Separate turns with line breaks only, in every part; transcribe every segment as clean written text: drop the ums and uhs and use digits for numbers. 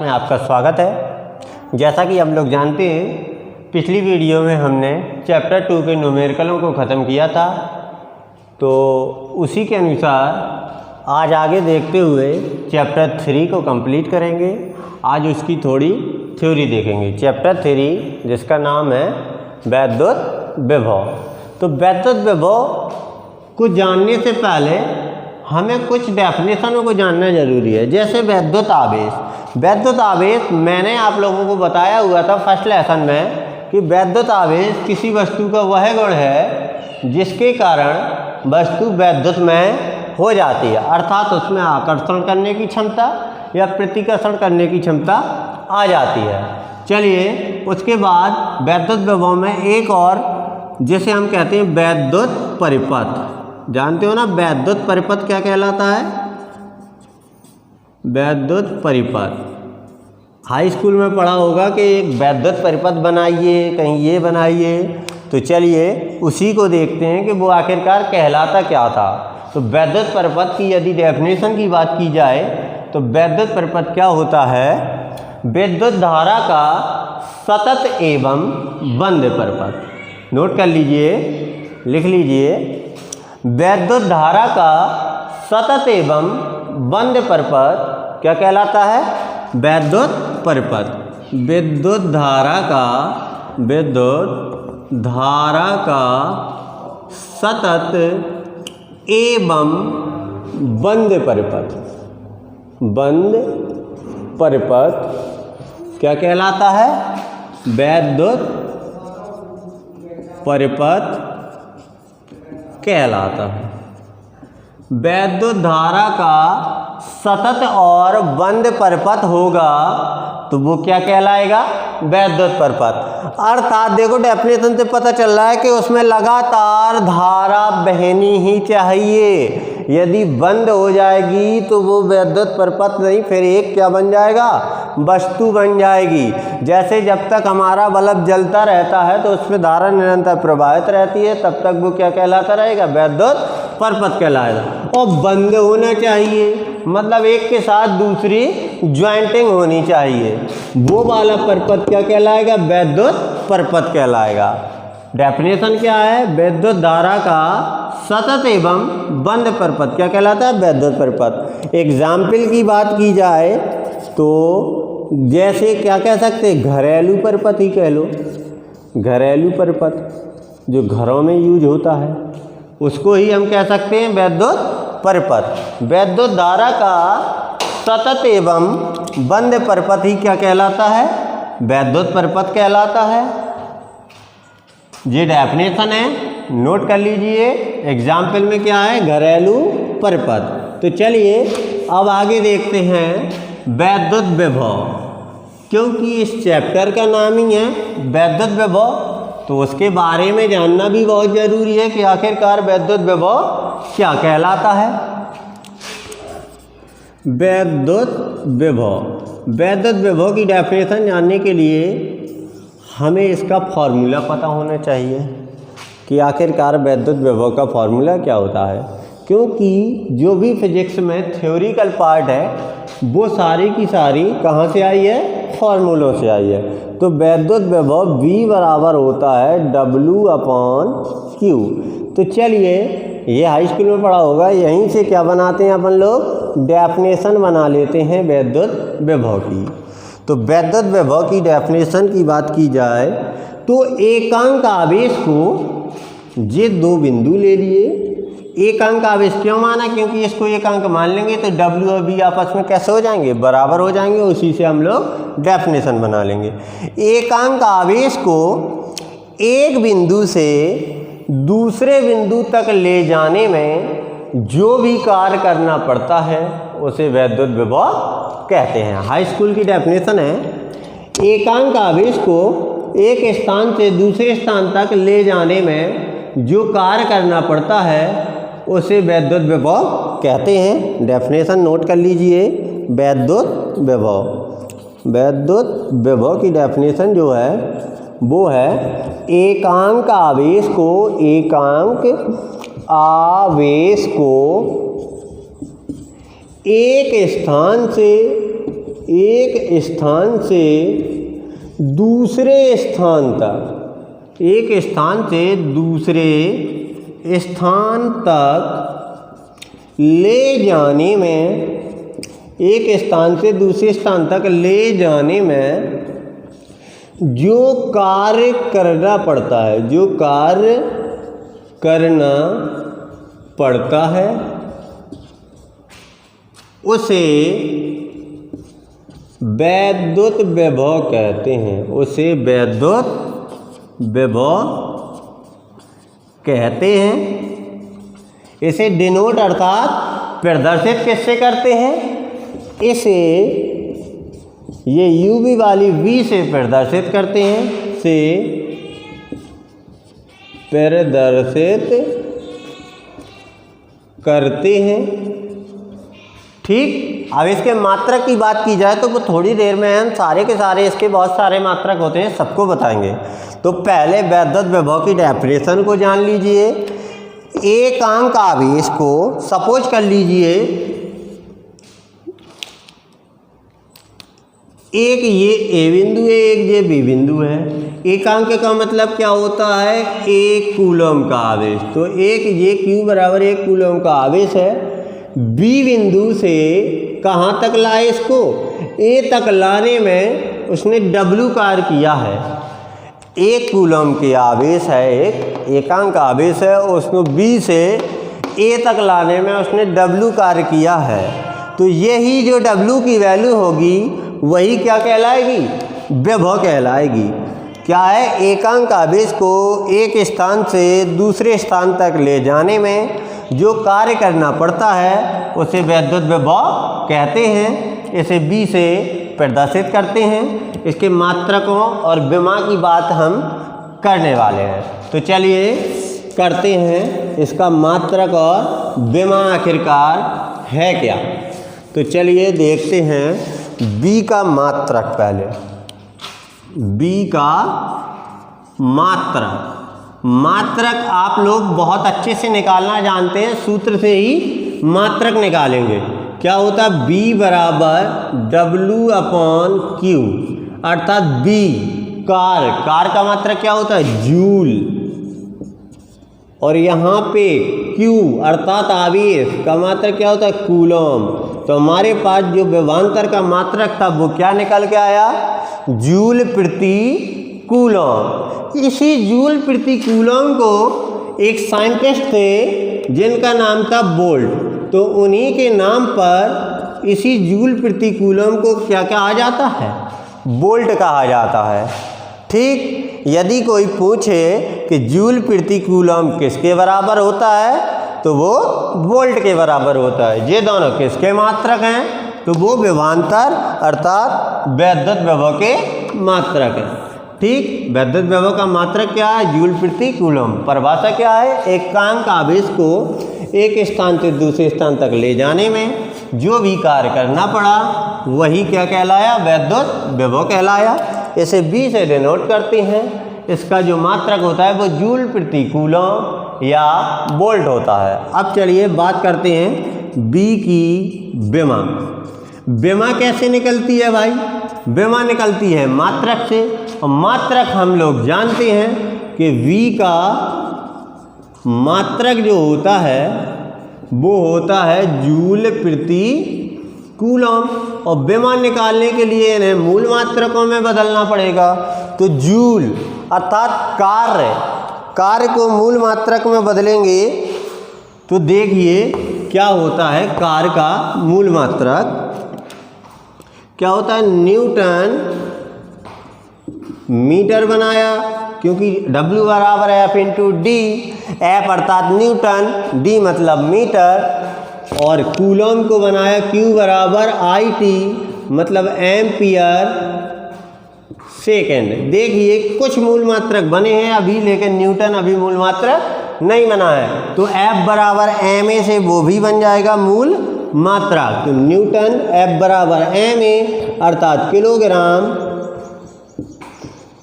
में आपका स्वागत है। जैसा कि हम लोग जानते हैं, पिछली वीडियो में हमने चैप्टर 2 के न्यूमेरिकलों को ख़त्म किया था, तो उसी के अनुसार आज आगे देखते हुए चैप्टर 3 को कंप्लीट करेंगे। आज उसकी थोड़ी थ्योरी देखेंगे। चैप्टर 3 जिसका नाम है वैद्युत विभव। तो वैद्युत विभव को जानने से पहले हमें कुछ डेफिनेशनों को जानना ज़रूरी है। जैसे वैद्युत आवेश। वैद्युत आवेश मैंने आप लोगों को बताया हुआ था फर्स्ट लेसन में कि वैद्युत आवेश किसी वस्तु का वह गुण है जिसके कारण वस्तु वैद्युतमय हो जाती है, अर्थात उसमें आकर्षण करने की क्षमता या प्रतिकर्षण करने की क्षमता आ जाती है। चलिए, उसके बाद वैद्युत विभव में एक और जिसे हम कहते हैं वैद्युत परिपथ। जानते हो ना वैद्युत परिपथ क्या कहलाता है? वैद्युत परिपथ हाई स्कूल में पढ़ा होगा कि एक वैद्युत परिपथ बनाइए, कहीं ये बनाइए। तो चलिए उसी को देखते हैं कि वो आखिरकार कहलाता क्या था। तो वैद्युत परिपथ की यदि डेफिनेशन की बात की जाए तो वैद्युत परिपथ क्या होता है? विद्युत धारा का सतत एवं बंद परिपथ। नोट कर लीजिए, लिख लीजिए। वैद्युत धारा का सतत एवं बंद परिपथ क्या कहलाता है? वैद्युत परिपथ। विद्युत धारा का सतत एवं बंद परिपथ। बंद परिपथ क्या कहलाता है? वैद्युत परिपथ कहलाता है। वैद्युत धारा का सतत और बंद परिपथ होगा तो वो क्या कहलाएगा? वैद्युत परिपथ। अर्थात देखो डेफिनेशन से पता चल रहा है कि उसमें लगातार धारा बहनी ही चाहिए। यदि बंद हो जाएगी तो वो वैद्युत परिपथ नहीं, फिर एक क्या बन जाएगा? वस्तु बन जाएगी। जैसे जब तक हमारा बल्ब जलता रहता है तो उसमें धारा निरंतर प्रवाहित रहती है, तब तक वो क्या कहलाता रहेगा? वैद्युत परिपथ कहलाएगा। और बंद होना चाहिए, मतलब एक के साथ दूसरी ज्वाइंटिंग होनी चाहिए, वो वाला परिपथ क्या कहलाएगा? वैद्युत परिपथ कहलाएगा। डेफिनेशन क्या है? विद्युत धारा का सतत एवं बंद परिपथ क्या कहलाता है? वैद्युत परिपथ। एग्जाम्पल की बात की जाए तो जैसे क्या कह सकते हैं? घरेलू परिपथ ही कह लो। घरेलू परिपथ जो घरों में यूज होता है उसको ही हम कह सकते हैं वैद्युत परिपथ। विद्युत धारा का सतत एवं बंद परिपथ ही क्या कहलाता है? वैद्युत परिपथ कहलाता है। ये डेफिनेशन है, नोट कर लीजिए। एग्जाम्पल में क्या है? घरेलू परिपथ। तो चलिए अब आगे देखते हैं वैद्युत विभव। क्योंकि इस चैप्टर का नाम ही है वैद्युत विभव, तो उसके बारे में जानना भी बहुत ज़रूरी है कि आखिरकार वैद्युत विभव क्या कहलाता है। वैद्युत विभव। वैद्युत विभव की डेफिनेशन जानने के लिए हमें इसका फॉर्मूला पता होना चाहिए कि आखिरकार वैद्युत विभव का फॉर्मूला क्या होता है। क्योंकि जो भी फिजिक्स में थ्योरिकल पार्ट है वो सारी की सारी कहाँ से आई है? फॉर्मूलों से आई है। तो वैद्युत विभव V बराबर होता है W/Q। तो चलिए, ये हाई स्कूल में पढ़ा होगा, यहीं से क्या बनाते हैं अपन लोग? डेफिनेशन बना लेते हैं वैद्युत विभव की। तो वैद्युत विभव की डेफिनेशन की बात की जाए तो एकांक आवेश को ये दो बिंदु ले लिए। एकांक आवेश क्यों माना? क्योंकि इसको एकांक मान लेंगे तो W और V आपस में कैसे हो जाएंगे? बराबर हो जाएंगे। उसी से हम लोग डेफिनेशन बना लेंगे। एकांक आवेश को एक बिंदु से दूसरे बिंदु तक ले जाने में जो भी कार्य करना पड़ता है उसे वैद्युत विभव कहते हैं। हाई स्कूल की डेफिनेशन है, एकांक आवेश को एक स्थान से दूसरे स्थान तक ले जाने में जो कार्य करना पड़ता है उसे वैद्युत विभव कहते हैं। डेफिनेशन नोट कर लीजिए। वैद्युत विभव। वैद्युत विभव की डेफिनेशन जो है वो है एकांक आवेश को एक स्थान से एक स्थान से दूसरे स्थान तक, एक स्थान से दूसरे स्थान तक ले जाने में, एक स्थान से दूसरे स्थान तक ले जाने में जो कार्य करना पड़ता है, जो कार्य करना पड़ता है उसे वैद्युत विभव कहते हैं, उसे वैद्युत विभव कहते हैं। इसे डिनोट अर्थात प्रदर्शित किससे करते हैं, इसे ये यूवी वाली V से प्रदर्शित करते हैं, से प्रदर्शित करते हैं। ठीक, अब इसके मात्रक की बात की जाए तो वो थोड़ी देर में हम सारे के सारे इसके बहुत सारे मात्रक होते हैं, सबको बताएंगे। तो पहले वैद्युत विभव की डेफिनेशन को जान लीजिए। एकांक आवेश को सपोज कर लीजिए, एक ये ए बिंदु है, एक ये बी बिंदु है। एकांक का मतलब क्या होता है, एक कूलम का आवेश। तो एक ये Q बराबर एक कूलम का आवेश है। बी बिंदु से कहाँ तक लाए इसको, ए तक लाने में उसने W कार्य किया है। एक कूलम के आवेश है, एक एकांक आवेश है, उसको बी से ए तक लाने में उसने W कार्य किया है। तो यही जो W की वैल्यू होगी वही क्या कहलाएगी, विभव कहलाएगी। क्या है, एकांक आवेश को एक स्थान से दूसरे स्थान तक ले जाने में जो कार्य करना पड़ता है उसे वैद्युत विभव कहते हैं। इसे B से प्रदर्शित करते हैं। इसके मात्रकों और विमा की बात हम करने वाले हैं। तो चलिए करते हैं इसका मात्रक और विमा आखिरकार है क्या। तो चलिए देखते हैं B का मात्रक। पहले B का मात्रक आप लोग बहुत अच्छे से निकालना जानते हैं, सूत्र से ही मात्रक निकालेंगे। क्या होता है, B बराबर W/Q, अर्थात B कार का मात्रक क्या होता है, जूल। और यहाँ पे Q अर्थात आवेश का मात्रक क्या होता है, कूलम। तो हमारे पास जो विभवांतर का मात्रक था वो क्या निकल के आया, जूल प्रति कूलम। इसी जूल प्रति कूलम को एक साइंटिस्ट थे जिनका नाम था बोल्ट। तो उन्हीं के नाम पर इसी जूल प्रति कूलम को क्या कहा जाता है, बोल्ट कहा जाता है। ठीक, यदि कोई पूछे कि जूल प्रति कूलम किसके बराबर होता है तो वो वोल्ट के बराबर होता है। ये दोनों किसके मात्रक हैं, तो वो विभवांतर अर्थात वैद्युत विभव के मात्रक हैं। ठीक, वैद्युत विभव का मात्रक क्या है, जूल प्रति कूलम। परिभाषा क्या है, एकांक आवेश को एक स्थान से दूसरे स्थान तक ले जाने में जो भी कार्य करना पड़ा वही क्या कहलाया, वैद्युत विभव कहलाया। इसे B से डिनोट करते हैं। इसका जो मात्रक होता है वो जूल प्रति कूलम या वोल्ट होता है। अब चलिए बात करते हैं B की विमा। विमा कैसे निकलती है भाई, विमा निकलती है मात्रक से। और मात्रक हम लोग जानते हैं कि V का मात्रक जो होता है वो होता है जूल प्रति कूलम। और विमा निकालने के लिए इन्हें मूल मात्रकों में बदलना पड़ेगा। तो जूल अर्थात कार्य को मूल मात्रक में बदलेंगे तो देखिए क्या होता है, कार्य का मूल मात्रक क्या होता है, न्यूटन मीटर बनाया, क्योंकि W बराबर है F/D। F अर्थात न्यूटन, D मतलब मीटर, और कूलम को बनाया Q बराबर IT मतलब एम्पियर सेकेंड। देखिए कुछ मूल मात्रक बने हैं अभी, लेकिन न्यूटन अभी मूल मात्रक नहीं बना है। तो F बराबर ma से वो भी बन जाएगा मूल मात्रक। तो न्यूटन F बराबर ma अर्थात किलोग्राम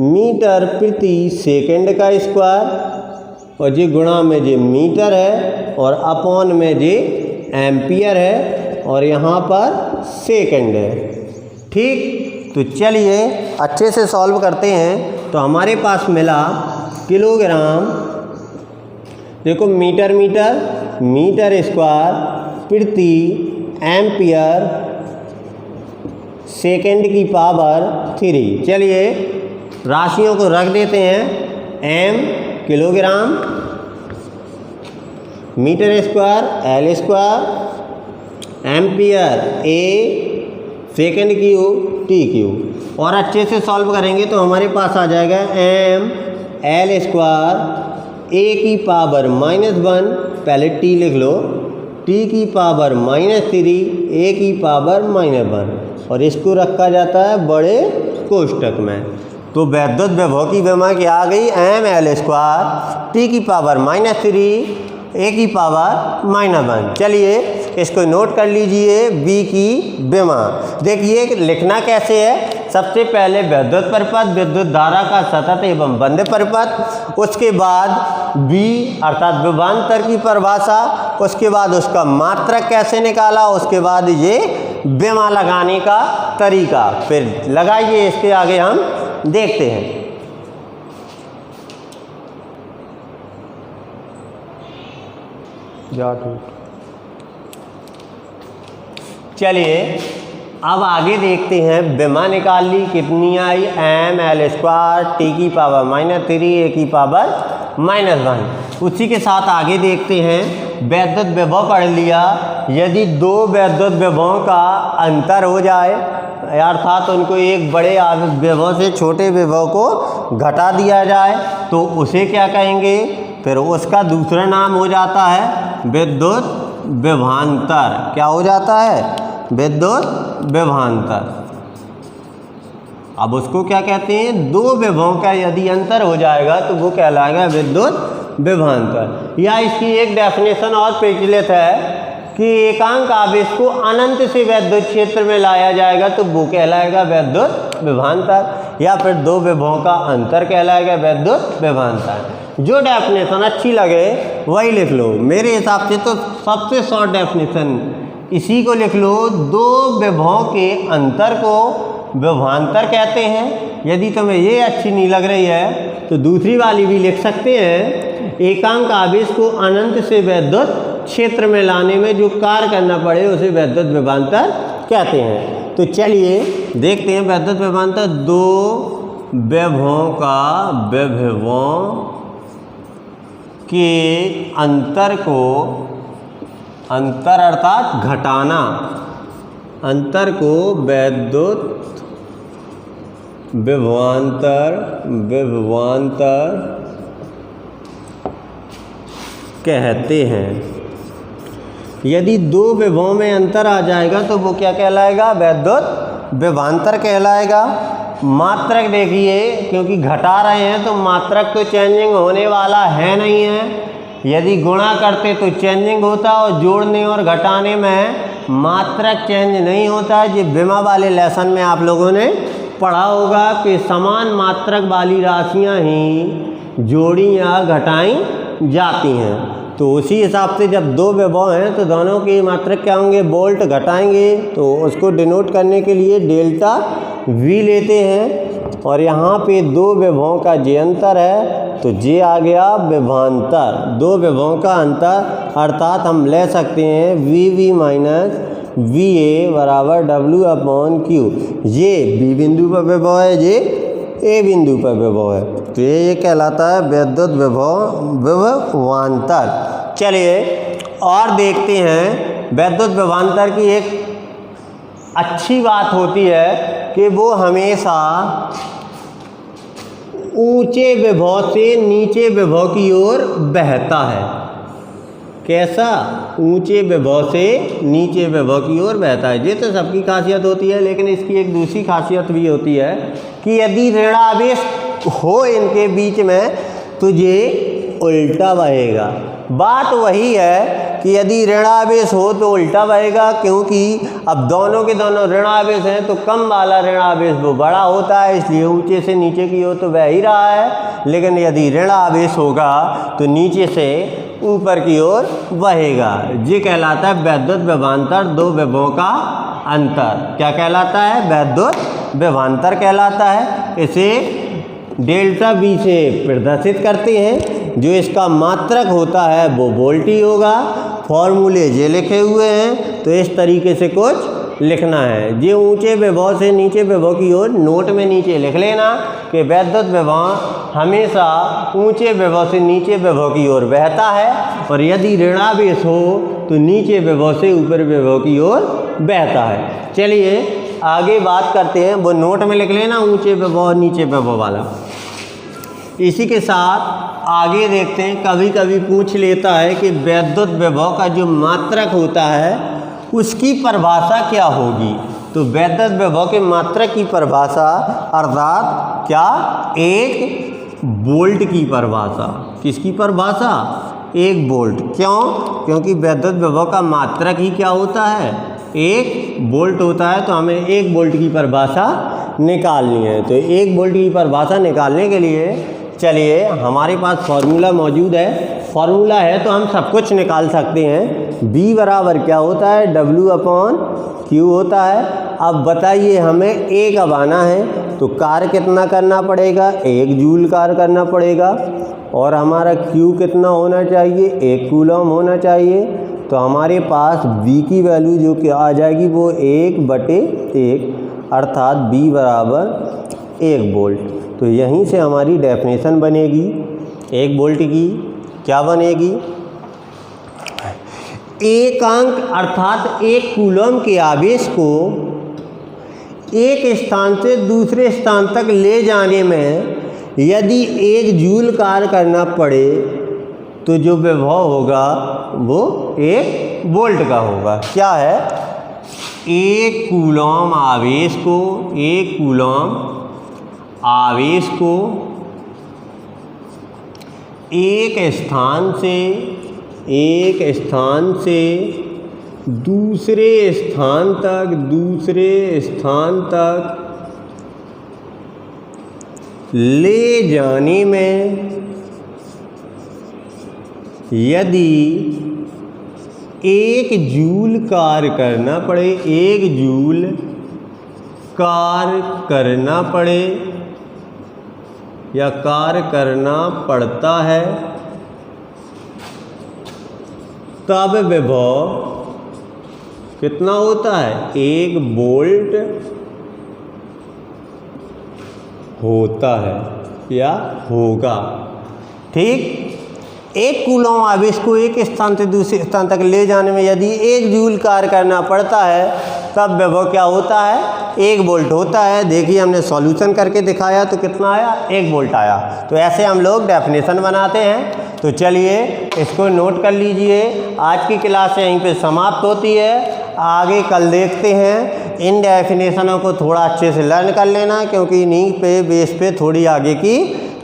मीटर प्रति सेकंड का स्क्वायर, और जी गुणा में जी मीटर है और अपॉन में जी एम्पियर है और यहाँ पर सेकंड है। ठीक। तो चलिए अच्छे से सॉल्व करते हैं। तो हमारे पास मिला किलोग्राम, देखो मीटर मीटर मीटर स्क्वायर प्रति एम्पियर सेकंड की पावर 3। चलिए राशियों को रख देते हैं। M kilogram, metre square L square, ampere A, second cube T cube. और अच्छे से सॉल्व करेंगे तो हमारे पास आ जाएगा एम एल स्क्वायर ए की पावर -1, पहले टी लिख लो, टी की पावर -3 ए की पावर -1, और इसको रखा जाता है बड़े कोष्टक में। तो वैद्युत विभव की विमा क्या आ गई, एम एल स्क्वायर टी की पावर -3 ए की पावर -1। चलिए इसको नोट कर लीजिए, बी की विमा। देखिए लिखना कैसे है। सबसे पहले वैद्युत परिपथ, विद्युत धारा का सतत एवं बंद परिपथ, उसके बाद बी अर्थात विभवांतर की परिभाषा, उसके बाद उसका मात्रक कैसे निकाला, उसके बाद ये विमा लगाने का तरीका। फिर लगाइए, इसके आगे हम देखते हैं। चलिए अब आगे देखते हैं। विमा निकाल ली, कितनी आई, एम एल स्क्वायर टी की पावर -3 ए की पावर -1। उसी के साथ आगे देखते हैं। वैद्युत विभव पढ़ लिया। यदि दो वैद्युत विभवों का अंतर हो जाए, अर्थात उनको एक बड़े विभव से छोटे विभव को घटा दिया जाए, तो उसे क्या कहेंगे, फिर उसका दूसरा नाम हो जाता है विद्युत विभवांतर। क्या हो जाता है, विद्युत विभवांतर। अब उसको क्या कहते हैं, दो विभवों का यदि अंतर हो जाएगा तो वो कहलाएगा विद्युत विभवांतर। या इसकी एक डेफिनेशन और प्रचलित है कि एकांक आवेश को अनंत से वैद्युत क्षेत्र में लाया जाएगा तो वो कहलाएगा विद्युत विभवांतर। या फिर दो विभवों का अंतर कहलाएगा विद्युत विभवांतर। जो डेफिनेशन अच्छी लगे वही लिख लो। मेरे हिसाब से तो सबसे शॉर्ट डेफिनेशन इसी को लिख लो। दो विभवों के अंतर को विभवांतर कहते हैं। यदि तुम्हें ये अच्छी नहीं लग रही है तो दूसरी वाली भी लिख सकते हैं। एकांक आवेश को अनंत से वैद्युत क्षेत्र में लाने में जो कार्य करना पड़े उसे वैद्युत विभवांतर कहते हैं। तो चलिए देखते हैं वैद्युत विभवांतर। दो विभवों का विभवों के अंतर को, अंतर अर्थात घटाना, अंतर को वैद्युत विभवांतर कहते हैं। यदि दो विभवों में अंतर आ जाएगा तो वो क्या कहलाएगा, वैद्युत विभवांतर कहलाएगा। मात्रक देखिए, क्योंकि घटा रहे हैं तो मात्रक तो चेंजिंग होने वाला है नहीं है। यदि गुणा करते तो चेंजिंग होता, और जोड़ने और घटाने में मात्रक चेंज नहीं होता है। ये विमा वाले लेसन में आप लोगों ने पढ़ा होगा कि समान मात्रक वाली राशियां ही जोड़ी या घटाई जाती हैं। तो उसी हिसाब से जब दो विभव हैं तो दोनों की मात्रक क्या होंगे, वोल्ट घटाएंगे, तो उसको डिनोट करने के लिए डेल्टा वी लेते हैं। और यहाँ पे दो विभवों का जे अंतर है तो जे आ गया विभवांतर। दो विभवों का अंतर अर्थात हम ले सकते हैं V V minus V A बराबर W/Q। ये बी बिंदु पर विभव है, ये ए बिंदु पर विभव है, तो ये कहलाता है वैद्युत विभवांतर। चलिए और देखते हैं। वैद्युत विभवांतर की एक अच्छी बात होती है कि वो हमेशा ऊंचे विभव से नीचे विभव की ओर बहता है। कैसा, ऊंचे विभव से नीचे विभव की ओर बहता है। ये तो सबकी खासियत होती है, लेकिन इसकी एक दूसरी खासियत भी होती है कि यदि ऋणावेश हो इनके बीच में तो ये उल्टा बहेगा। बात वही है कि यदि ऋणावेश हो तो उल्टा बहेगा, क्योंकि अब दोनों के दोनों ऋणावेश हैं तो कम वाला ऋणावेश वो बड़ा होता है, इसलिए ऊंचे से नीचे की ओर तो बह ही रहा है। लेकिन यदि ऋणावेश होगा तो नीचे से ऊपर की ओर बहेगा। ये कहलाता है वैद्युत विभवांतर, दो विभवों का अंतर। क्या कहलाता है? वैद्युत विभवांतर कहलाता है। इसे डेल्टा बी से प्रदर्शित करते हैं। जो इसका मात्रक होता है वो वोल्ट ही होगा। फॉर्मूले ये लिखे हुए हैं, तो इस तरीके से कुछ लिखना है। ये ऊंचे विभव से नीचे विभव की ओर नोट में नीचे लिख लेना कि वैद्युत विभव हमेशा ऊंचे विभव से नीचे विभव की ओर बहता है, और यदि ऋणावेश हो तो नीचे विभव से ऊपर विभव की ओर बहता है। चलिए आगे बात करते हैं, वो नोट में लिख लेना ऊंचे विभव नीचे विभव वाला। इसी के साथ आगे देखते हैं, कभी कभी पूछ लेता है कि वैद्युत विभव का जो मात्रक होता है उसकी परिभाषा क्या होगी। तो वैद्युत विभव के मात्रक की परिभाषा अर्थात क्या? 1 वोल्ट की परिभाषा। किसकी परिभाषा? 1 वोल्ट। क्यों? क्योंकि वैद्युत विभव का मात्रक ही क्या होता है? 1 वोल्ट होता है। तो हमें 1 वोल्ट की परिभाषा निकालनी है। तो 1 वोल्ट की परिभाषा निकालने के लिए चलिए हमारे पास फॉर्मूला मौजूद है। फॉर्मूला है तो हम सब कुछ निकाल सकते हैं। B बराबर क्या होता है? W/Q होता है। अब बताइए हमें A कब आना है, तो कार्य कितना करना पड़ेगा? 1 जूल कार्य करना पड़ेगा। और हमारा Q कितना होना चाहिए? 1 कूलम होना चाहिए। तो हमारे पास B की वैल्यू जो कि आ जाएगी वो 1/1, अर्थात B बराबर 1 वोल्ट। तो यहीं से हमारी डेफिनेशन बनेगी 1 वोल्ट की। क्या बनेगी? एक अंक अर्थात 1 कूलम के आवेश को एक स्थान से दूसरे स्थान तक ले जाने में यदि 1 जूल कार्य करना पड़े तो जो विभव होगा वो 1 वोल्ट का होगा। क्या है? 1 कूलम आवेश को, 1 कूलम आवेश को एक स्थान से दूसरे स्थान तक ले जाने में यदि 1 जूल कार्य करना पड़े, 1 जूल कार्य करना पड़े या कार्य करना पड़ता है, तब विभव कितना होता है? 1 वोल्ट होता है या होगा। ठीक। 1 कूलम आवेश को एक स्थान से दूसरे स्थान तक ले जाने में यदि 1 जूल कार्य करना पड़ता है तब विभव क्या होता है? 1 वोल्ट होता है। देखिए हमने सॉल्यूशन करके दिखाया तो कितना आया? 1 वोल्ट आया। तो ऐसे हम लोग डेफिनेशन बनाते हैं। तो चलिए इसको नोट कर लीजिए। आज की क्लास यहीं पे समाप्त होती है। आगे कल देखते हैं। इन डेफिनेशनों को थोड़ा अच्छे से लर्न कर लेना, क्योंकि इन्हीं पे बेस पे थोड़ी आगे की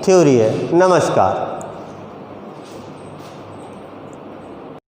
थ्योरी है। नमस्कार।